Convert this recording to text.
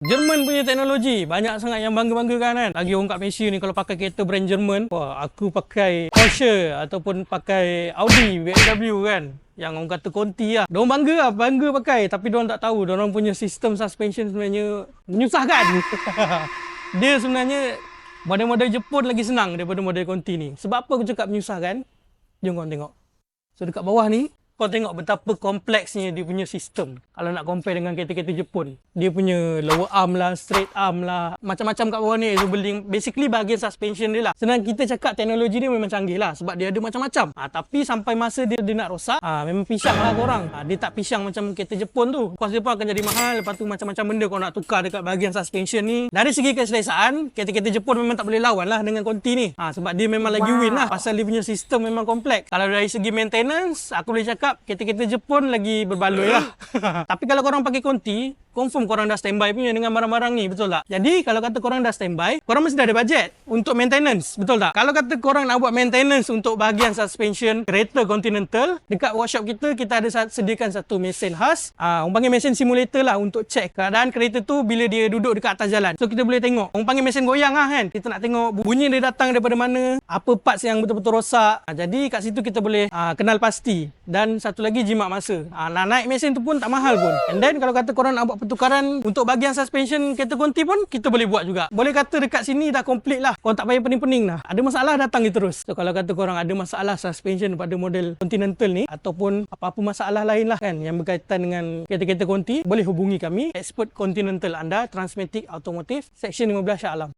Jerman punya teknologi banyak sangat yang bangga-banggakan kan. Lagi orang kat Malaysia ni kalau pakai kereta brand Jerman, wah aku pakai Porsche ataupun pakai Audi, BMW kan. Yang orang kata konti lah. Diorang bangga pakai, tapi diorang tak tahu diorang punya sistem suspension sebenarnya menyusahkan. Dia sebenarnya model-model Jepun lagi senang daripada model konti ni. Sebab apa aku cakap menyusahkan? Jom korang tengok. So dekat bawah ni kau tengok betapa kompleksnya dia punya sistem. Kalau nak compare dengan kereta-kereta Jepun. Dia punya lower arm lah, straight arm lah. Macam-macam kat bawah ni. Basically bahagian suspension dia lah. Senang kita cakap teknologi dia memang canggih lah. Sebab dia ada macam-macam. Tapi sampai masa dia nak rosak, memang pisang lah korang. Dia tak pisang macam kereta Jepun tu. Kos dia pun akan jadi mahal. Lepas tu macam-macam benda kau nak tukar dekat bahagian suspension ni. Dari segi keselesaan, kereta-kereta Jepun memang tak boleh lawan lah dengan konti ni. Sebab dia memang lagi win lah. Pasal dia punya sistem memang kompleks. Kalau dari segi maintenance, aku boleh cakap kereta-kereta Jepun lagi berbaloi lah. Tapi kalau korang pakai konti, confirm korang dah standby punya dengan barang-barang ni, betul tak? Jadi kalau kata korang dah standby, korang mesti dah ada bajet untuk maintenance, betul tak? Kalau kata korang nak buat maintenance untuk bahagian suspension kereta Continental, dekat workshop kita ada sediakan satu mesin khas. Orang panggil mesin simulator lah untuk check keadaan kereta tu bila dia duduk dekat atas jalan. So kita boleh tengok. Orang panggil mesin goyang lah kan. Kita nak tengok bunyi dia datang daripada mana, apa parts yang betul-betul rosak. Jadi kat situ kita boleh kenal pasti. Dan satu lagi jimat masa. Nak naik mesin tu pun tak mahal pun. And then kalau kata korang nak buat pertukaran untuk bahagian suspension kereta konti pun kita boleh buat juga. Boleh kata dekat sini dah complete lah. Korang tak payah pening-pening dah. Ada masalah datang je terus. So kalau kata korang ada masalah suspension pada model Continental ni ataupun apa-apa masalah lain lah kan yang berkaitan dengan kereta-kereta konti, boleh hubungi kami, expert Continental anda, Transmatic Automotive, Seksyen 15 Shah Alam.